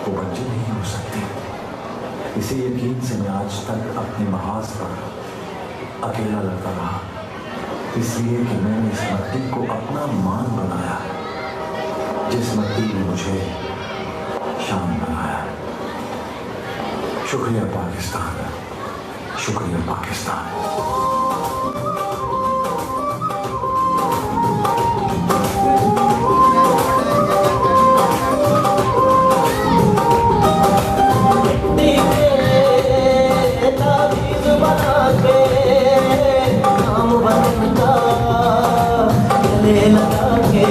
वो बच्चे नहीं हो सकते। इसी यकीन से मैं आज तक अपने महाज पर अकेला लड़ता रहा, इसलिए कि मैंने इस मट्टी को अपना मान बनाया, जिस मट्टी ने मुझे शान बनाया। शुक्रिया पाकिस्तान, शुक्रिया पाकिस्तान। लगा के